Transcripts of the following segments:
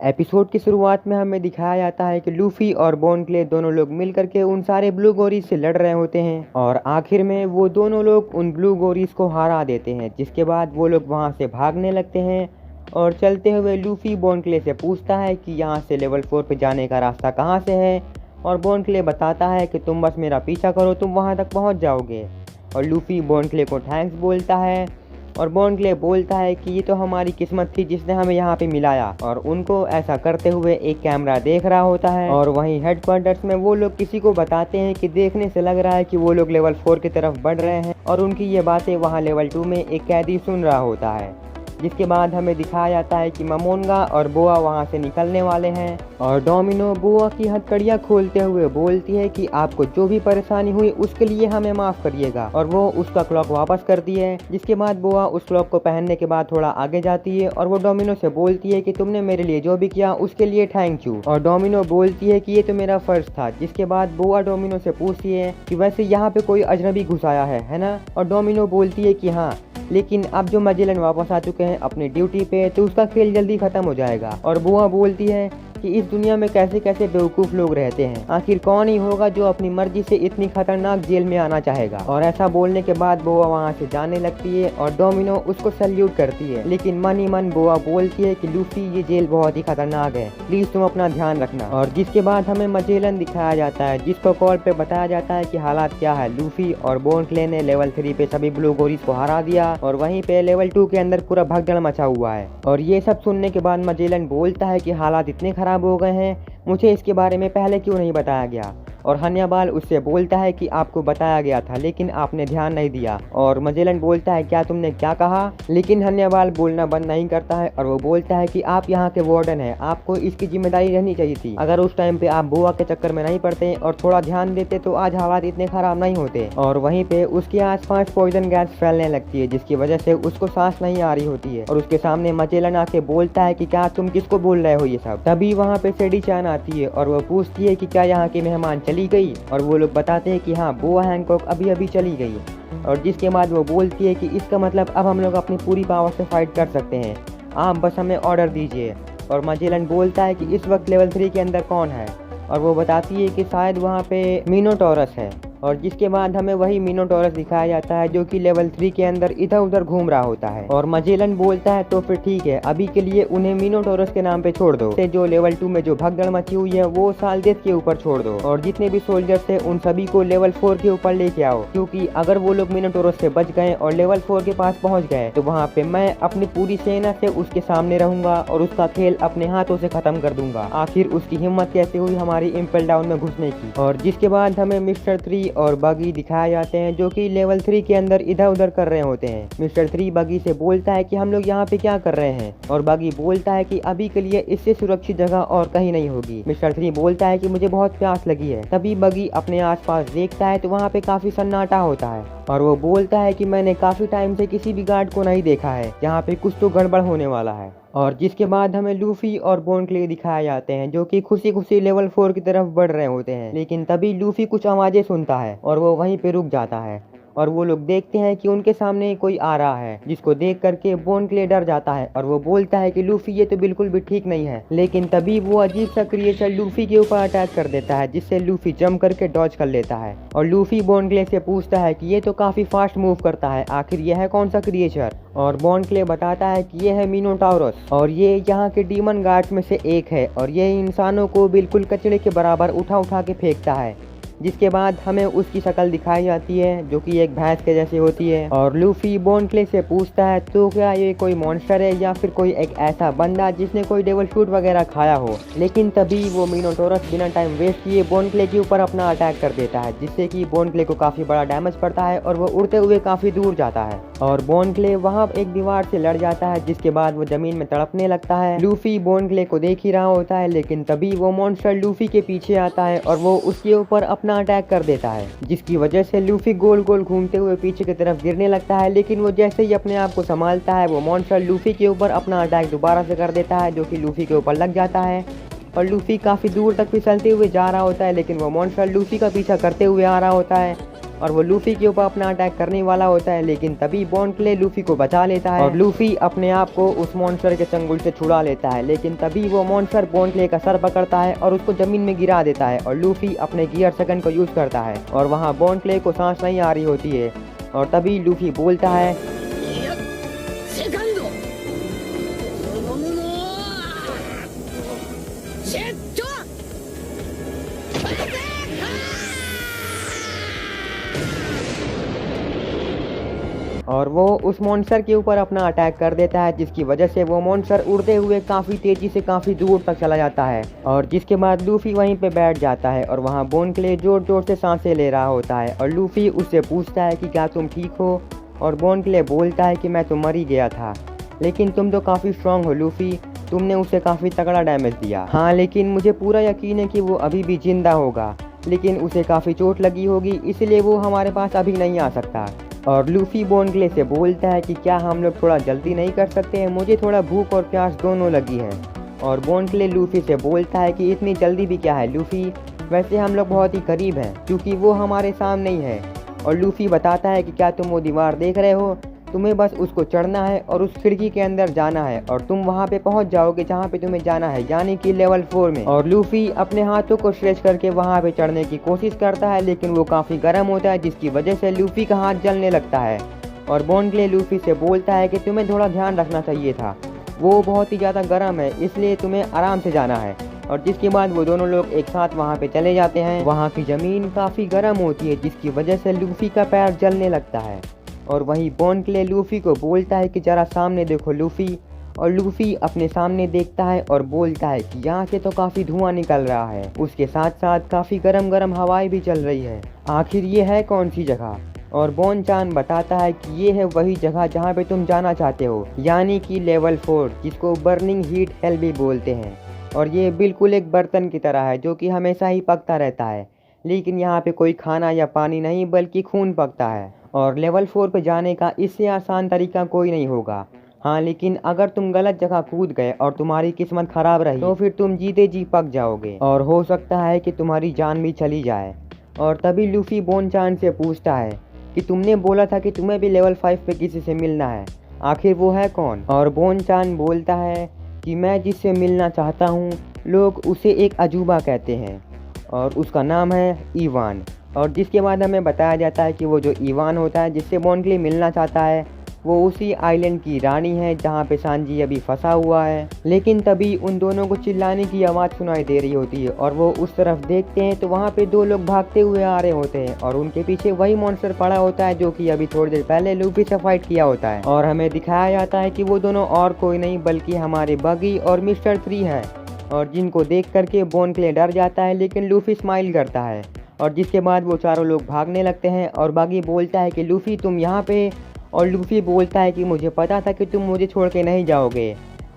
Episode की शुरुआत में हमें दिखाया जाता है कि लूफी और बोन क्ले दोनों लोग मिलकर के उन सारे ब्लू गोरीज से लड़ रहे होते हैं और आखिर में वो दोनों लोग उन ब्लू गोरीज को हरा देते हैं, जिसके बाद वो लोग वहाँ से भागने लगते हैं। और चलते हुए लूफी बोन क्ले से पूछता है कि यहाँ से लेवल 4 पे जाने का रास्ता कहाँ से है, और बोन क्ले बताता है कि तुम बस मेरा पीछा करो, तुम वहाँ तक पहुँच जाओगे। और लूफी बोन क्ले को थैंक्स बोलता है और बोन क्ले बोलता है कि ये तो हमारी किस्मत थी जिसने हमें यहाँ पे मिलाया। और उनको ऐसा करते हुए एक कैमरा देख रहा होता है और वहीं हेडक्वार्टर्स में वो लोग किसी को बताते हैं कि देखने से लग रहा है कि वो लोग लेवल 4 की तरफ बढ़ रहे हैं, और उनकी ये बातें वहाँ लेवल 2 में एक कैदी सुन रहा होता है। जिसके बाद हमें दिखाया जाता है कि मोमोंगा और बोआ वहाँ से निकलने वाले हैं और डोमिनो बोआ की हथकड़ियाँ खोलते हुए बोलती है कि आपको जो भी परेशानी हुई उसके लिए हमें माफ़ करिएगा, और वो उसका क्लॉक वापस करती है। जिसके बाद बोआ उस क्लॉक को पहनने के बाद थोड़ा आगे जाती है और वो डोमिनो से बोलती है कि तुमने मेरे लिए जो भी किया उसके लिए थैंक यू, और डोमिनो बोलती है कि ये तो मेरा फर्ज था। जिसके बाद बोआ डोमिनो से पूछती है कि वैसे यहाँ पे कोई अजनबी घुस आया है ना, और डोमिनो बोलती है कि हाँ, लेकिन अब जो मैजेलन वापस आ चुके हैं अपनी ड्यूटी पे तो उसका खेल जल्दी खत्म हो जाएगा। और बुआ बोलती है कि इस दुनिया में कैसे कैसे बेवकूफ़ लोग रहते हैं, आखिर कौन ही होगा जो अपनी मर्जी से इतनी खतरनाक जेल में आना चाहेगा। और ऐसा बोलने के बाद बुआ वहाँ से जाने लगती है और डोमिनो उसको सल्यूट करती है, लेकिन मन ही मन बुआ बोलती है कि लूफी ये जेल बहुत ही खतरनाक है, प्लीज तुम अपना ध्यान रखना। और जिसके बाद हमें मैजेलन दिखाया जाता है जिसको कॉल पे बताया जाता है कि हालात क्या है। लूफी और बोन क्ले ने लेवल 3 पे सभी ब्लू गोरीज को हरा दिया और वहीं पे लेवल 2 के अंदर पूरा भगदड़ मचा हुआ है। और ये सब सुनने के बाद मैजेलन बोलता है कि हालात इतने खराब हो गए हैं, मुझे इसके बारे में पहले क्यों नहीं बताया गया। और हन्याबाल उससे बोलता है कि आपको बताया गया था लेकिन आपने ध्यान नहीं दिया। और मैजेलन बोलता है क्या तुमने क्या कहा, लेकिन हन्याबाल बोलना बंद नहीं करता है और वो बोलता है कि आप यहाँ के वार्डन हैं, आपको इसकी जिम्मेदारी रहनी चाहिए थी। अगर उस टाइम पे आप बुआ के चक्कर में नहीं पड़ते और थोड़ा ध्यान देते तो आज हालात इतने खराब नहीं होते। और वहीं पे उसके आसपास पॉइजन गैस फैलने लगती है जिसकी वजह से उसको सांस नहीं आ रही होती है। और उसके सामने मैजेलन आके बोलता है कि क्या तुम किसको बोल रहे हो ये सब। तभी वहाँ पे सेडी चान आती है और वो पूछती है कि क्या यहाँ के मेहमान चली गई, और वो लोग बताते हैं कि हाँ, बुआ हैंकॉक अभी अभी चली गई। और जिसके बाद वो बोलती है कि इसका मतलब अब हम लोग अपनी पूरी पावर से फाइट कर सकते हैं, आप बस हमें ऑर्डर दीजिए। और मैजेलन बोलता है कि इस वक्त लेवल 3 के अंदर कौन है, और वो बताती है कि शायद वहाँ पे मिनोटॉरस है। और जिसके बाद हमें वही मिनोटॉरस दिखाया जाता है जो कि लेवल 3 के अंदर इधर उधर घूम रहा होता है। और मैजेलन बोलता है तो फिर ठीक है, अभी के लिए उन्हें मिनोटॉरस के नाम पे छोड़ दो, जो लेवल 2 में जो भगदड़ मची हुई है वो साल्देस के ऊपर छोड़ दो, और जितने भी सोल्जर्स थे उन सभी को लेवल 4 के ऊपर लेके आओ, क्योंकि अगर वो लोग मिनोटॉरस से बच गए और लेवल 4 के पास पहुंच गए तो वहाँ पे मैं अपनी पूरी सेना से उसके सामने रहूंगा और उसका खेल अपने हाथों से खत्म कर दूंगा। आखिर उसकी हिम्मत कैसे हुई हमारी इम्पेल डाउन में घुसने की। और जिसके बाद हमें मिस्टर 3 और बगी दिखाए जाते हैं जो कि लेवल 3 के अंदर इधर उधर कर रहे होते हैं। मिस्टर 3 बगी से बोलता है कि हम लोग यहाँ पे क्या कर रहे हैं, और बगी बोलता है कि अभी के लिए इससे सुरक्षित जगह और कहीं नहीं होगी। मिस्टर 3 बोलता है कि मुझे बहुत प्यास लगी है। तभी बगी अपने आसपास देखता है तो वहाँ पे काफी सन्नाटा होता है और वो बोलता है कि मैंने काफी टाइम से किसी भी गार्ड को नहीं देखा है, यहाँ पे कुछ तो गड़बड़ होने वाला है। और जिसके बाद हमें लूफी और बोन क्ले दिखाए जाते हैं जो कि खुशी खुशी लेवल 4 की तरफ बढ़ रहे होते हैं, लेकिन तभी लूफी कुछ आवाजें सुनता है और वो वहीं पे रुक जाता है और वो लोग देखते हैं कि उनके सामने कोई आ रहा है, जिसको देख करके बोन क्ले डर जाता है और वो बोलता है कि लूफी ये तो बिल्कुल भी ठीक नहीं है। लेकिन तभी वो अजीब सा क्रिएचर लूफी के ऊपर अटैक कर देता है जिससे लूफी जंप करके डॉज कर लेता है। और लूफी बोन क्ले से पूछता है कि ये तो काफी फास्ट मूव करता है, आखिर यह है कौन सा क्रिएचर। और बोन क्ले बताता है कि यह है मिनोटॉरस और ये यहाँ के डीमन गार्ड्स में से एक है और यह इंसानों को बिल्कुल कचड़े के बराबर उठा उठा के फेंकता है। जिसके बाद हमें उसकी शक्ल दिखाई जाती है जो कि एक भैंस के जैसी होती है। और लूफी बोन क्ले से पूछता है तो क्या ये कोई मॉन्स्टर है या फिर कोई एक ऐसा बंदा जिसने कोई डेवल फ्रूट वगैरह खाया हो। लेकिन तभी वो मिनोटॉरस बिना टाइम वेस्ट किए बोन क्ले के ऊपर अपना अटैक कर देता है जिससे कि बोन क्ले को काफी बड़ा डैमेज पड़ता है और वो उड़ते हुए काफी दूर जाता है। और बोन क्ले वहाँ एक दीवार से लड़ जाता है जिसके बाद वो जमीन में तड़पने लगता है। लूफी बोन क्ले को देख ही रहा होता है, लेकिन तभी वो मॉन्स्टर लूफी के पीछे आता है और वो उसके ऊपर अपना अटैक कर देता है, जिसकी वजह से लूफी गोल गोल घूमते हुए पीछे की तरफ गिरने लगता है। लेकिन वो जैसे ही अपने आप को संभालता है वो मॉन्स्टर लूफी के ऊपर अपना अटैक दोबारा से कर देता है जो कि लूफी के ऊपर लग जाता है। और लूफी काफी दूर तक फिसलते हुए जा रहा होता है, लेकिन वो मॉन्स्टर लूफी का पीछा करते हुए आ रहा होता है और वो लूफी के ऊपर अपना अटैक करने वाला होता है, लेकिन तभी बॉन्ड क्ले लूफी को बचा लेता है और लूफी अपने आप को उस मॉन्स्टर के चंगुल से छुड़ा लेता है। लेकिन तभी वो मॉन्स्टर बॉन्ड क्ले का सर पकड़ता है और उसको जमीन में गिरा देता है और लूफी अपने गियर सेकंड को यूज करता है और वहाँ बॉन्ड क्ले को सांस नहीं आ रही होती है और तभी लूफी बोलता है और वो उस मॉन्स्टर के ऊपर अपना अटैक कर देता है, जिसकी वजह से वो मॉन्स्टर उड़ते हुए काफ़ी तेज़ी से काफ़ी दूर तक चला जाता है और जिसके बाद लूफी वहीं पे बैठ जाता है और वहाँ बॉन्ड क्ले जोर जोर से सांसें ले रहा होता है और लूफी उससे पूछता है कि क्या तुम ठीक हो और बॉन्ड क्ले बोलता है कि मैं तो मर ही गया था, लेकिन तुम तो काफ़ी स्ट्रांग हो लूफी, तुमने उसे काफ़ी तगड़ा डैमेज दिया। हाँ, लेकिन मुझे पूरा यकीन है कि वो अभी भी जिंदा होगा, लेकिन उसे काफ़ी चोट लगी होगी, इसलिए वो हमारे पास अभी नहीं आ सकता। और लूफी बॉन्ड क्ले से बोलता है कि क्या हम लोग थोड़ा जल्दी नहीं कर सकते हैं, मुझे थोड़ा भूख और प्यास दोनों लगी है। और बॉन्ड क्ले लूफी से बोलता है कि इतनी जल्दी भी क्या है लूफी, वैसे हम लोग बहुत ही करीब हैं क्योंकि वो हमारे सामने ही है। और लूफी बताता है कि क्या तुम वो दीवार देख रहे हो, तुम्हें बस उसको चढ़ना है और उस खिड़की के अंदर जाना है और तुम वहाँ पे पहुँच जाओगे जहाँ पे तुम्हें जाना है, यानी कि लेवल 4 में। और लूफी अपने हाथों को स्ट्रेच करके वहाँ पे चढ़ने की कोशिश करता है, लेकिन वो काफ़ी गर्म होता है, जिसकी वजह से लूफी का हाथ जलने लगता है। और बॉन्ड क्ले लूफी से बोलता है कि तुम्हें थोड़ा ध्यान रखना चाहिए था, वो बहुत ही ज़्यादा गर्म है, इसलिए तुम्हें आराम से जाना है। और जिसके बाद वो दोनों लोग एक साथ वहाँ पे चले जाते हैं। वहाँ की ज़मीन काफ़ी गर्म होती है, जिसकी वजह से लूफी का पैर जलने लगता है। और वहीं बॉन्ड क्ले लूफी को बोलता है कि ज़रा सामने देखो लूफी। और लूफी अपने सामने देखता है और बोलता है कि यहाँ से तो काफ़ी धुआं निकल रहा है, उसके साथ साथ काफ़ी गर्म गर्म हवाएं भी चल रही है, आखिर ये है कौन सी जगह। और बॉन्ड चान बताता है कि ये है वही जगह जहाँ पे तुम जाना चाहते हो, यानी कि लेवल 4, जिसको बर्निंग हीट हेल भी बोलते हैं। और ये बिल्कुल एक बर्तन की तरह है जो कि हमेशा ही पकता रहता है, लेकिन यहाँ पे कोई खाना या पानी नहीं बल्कि खून पकता है। और लेवल 4 पे जाने का इससे आसान तरीका कोई नहीं होगा। हाँ, लेकिन अगर तुम गलत जगह कूद गए और तुम्हारी किस्मत खराब रही तो फिर तुम जीते जी पक जाओगे और हो सकता है कि तुम्हारी जान भी चली जाए। और तभी लूफी बॉन्ड चान से पूछता है कि तुमने बोला था कि तुम्हें भी लेवल 5 पे किसी से मिलना है, आखिर वो है कौन। और बॉन्ड चान बोलता है कि मैं जिससे मिलना चाहता हूँ लोग उसे एक अजूबा कहते हैं और उसका नाम है ईवान। और जिसके बाद हमें बताया जाता है कि वो जो ईवान होता है जिससे बॉन्ड क्ले मिलना चाहता है वो उसी आइलैंड की रानी है जहाँ पे सांजी अभी फंसा हुआ है। लेकिन तभी उन दोनों को चिल्लाने की आवाज़ सुनाई दे रही होती है और वो उस तरफ देखते हैं तो वहाँ पे 2 लोग भागते हुए आ रहे होते हैं और उनके पीछे वही मॉन्स्टर पड़ा होता है जो कि अभी थोड़ी देर पहले लूफी से फाइट किया होता है। और हमें दिखाया जाता है कि वो दोनों और कोई नहीं बल्कि हमारे बगी और मिस्टर 3 है, और जिनको देख करके बॉन्ड क्ले डर जाता है, लेकिन लूफी स्माइल करता है। और जिसके बाद वो चारों लोग भागने लगते हैं और बगी बोलता है कि लूफी तुम यहाँ पे। और लूफी बोलता है कि मुझे पता था कि तुम मुझे छोड़ के नहीं जाओगे।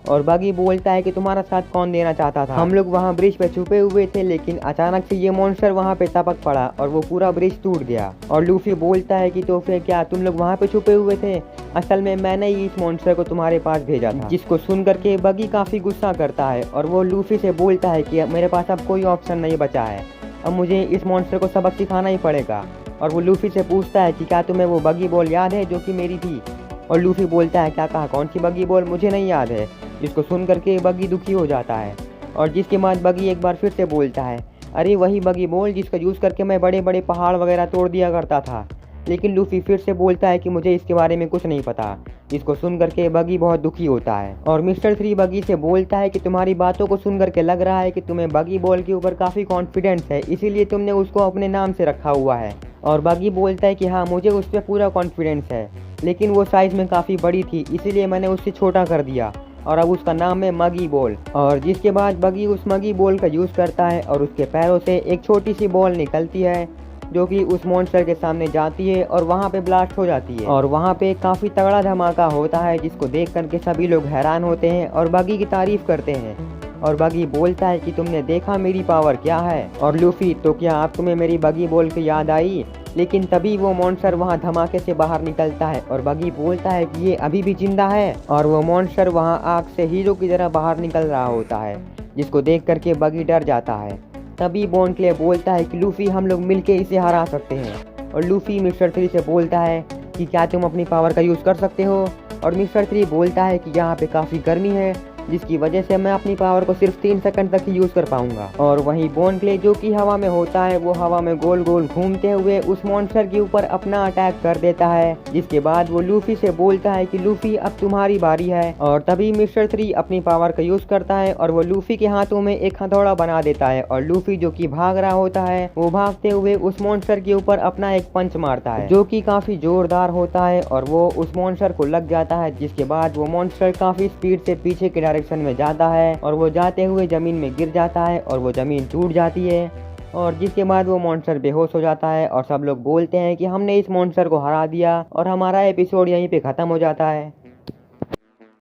और बगी बोलता है कि तुम्हारा साथ कौन देना चाहता था, हम लोग वहाँ ब्रिज पे छुपे हुए थे, लेकिन अचानक से ये मॉन्स्टर वहाँ पे टपक पड़ा और वो पूरा ब्रिज टूट गया। और लूफी बोलता है कि तो फिर क्या तुम लोग वहाँ पे छुपे हुए थे, असल में मैंने ही इस मॉन्स्टर को तुम्हारे पास भेजा था। जिसको सुन करके बगी काफ़ी गुस्सा करता है और वो लूफी से बोलता है कि मेरे पास अब कोई ऑप्शन नहीं बचा है, अब मुझे इस मॉन्स्टर को सबक सिखाना ही पड़ेगा। और वो लूफी से पूछता है कि क्या तुम्हें वो बगी बॉल याद है जो कि मेरी थी। और लूफी बोलता है क्या कहा, कौन सी बगी बॉल, मुझे नहीं याद है। जिसको सुन करके बगी दुखी हो जाता है। और जिसके बाद बगी एक बार फिर से बोलता है अरे वही बगी बॉल जिसका यूज़ करके मैं बड़े बड़े पहाड़ वगैरह तोड़ दिया करता था। लेकिन लूफी फिर से बोलता है कि मुझे इसके बारे में कुछ नहीं पता। जिसको सुन करके बगी बहुत दुखी होता है। और मिस्टर 3 बगी से बोलता है कि तुम्हारी बातों को सुन करके लग रहा है कि तुम्हें बगी बॉल के ऊपर काफ़ी कॉन्फिडेंस है, इसीलिए तुमने उसको अपने नाम से रखा हुआ है। और बगी बोलता है कि हाँ मुझे उस पर पूरा कॉन्फिडेंस है, लेकिन वो साइज़ में काफ़ी बड़ी थी इसीलिए मैंने उससे छोटा कर दिया और अब उसका नाम है मगी बॉल। और जिसके बाद बगी उस मगी बॉल का यूज़ करता है और उसके पैरों से एक छोटी सी बॉल निकलती है जो कि उस मॉन्स्टर के सामने जाती है और वहाँ पे ब्लास्ट हो जाती है। और वहाँ पे काफ़ी तगड़ा धमाका होता है जिसको देख करके सभी लोग हैरान होते हैं और बगी की तारीफ करते हैं। और बगी बोलता है कि तुमने देखा मेरी पावर क्या है। और लूफी तो क्या आप तुम्हें मेरी बगी बॉल की याद आई। लेकिन तभी वो मॉन्स्टर वहाँ धमाके से बाहर निकलता है और बगी बोलता है कि ये अभी भी जिंदा है। और वो मॉन्स्टर वहाँ आग से हीरो की तरह बाहर निकल रहा होता है, जिसको देख करके बगी डर जाता है। तभी बॉन्ड क्ले बोलता है कि लूफी हम लोग मिलके इसे हरा सकते हैं। और लूफी मिस्टर 3 से बोलता है कि क्या तुम अपनी पावर का यूज़ कर सकते हो। और मिस्टर 3 बोलता है कि यहाँ पे काफ़ी गर्मी है, जिसकी वजह से मैं अपनी पावर को सिर्फ 3 सेकंड तक ही यूज़ कर पाऊंगा। और वहीं बोन क्ले जो कि हवा में होता है, वो हवा में गोल गोल घूमते हुए उस मॉन्स्टर के ऊपर अपना अटैक कर देता है, जिसके बाद वो लूफी से बोलता है कि लूफी अब तुम्हारी बारी है। और तभी मिस्टर 3 अपनी पावर का यूज़ करता है और वो लूफी के हाथों में एक हथौड़ा बना देता है और लूफी जो कि भाग रहा होता है वो भागते हुए उस मॉन्स्टर के ऊपर अपना एक पंच मारता है जो कि काफी जोरदार होता है और वो उस मॉन्स्टर को लग जाता है, जिसके बाद वो मॉन्स्टर काफी स्पीड से पीछे के डायरेक्शन में जाता है और वो जाते हुए जमीन में गिर जाता है और वो जमीन टूट जाती है। और जिसके बाद वो मॉन्स्टर बेहोश हो जाता है और सब लोग बोलते हैं कि हमने इस मॉन्स्टर को हरा दिया और हमारा एपिसोड यहीं पे खत्म हो जाता है।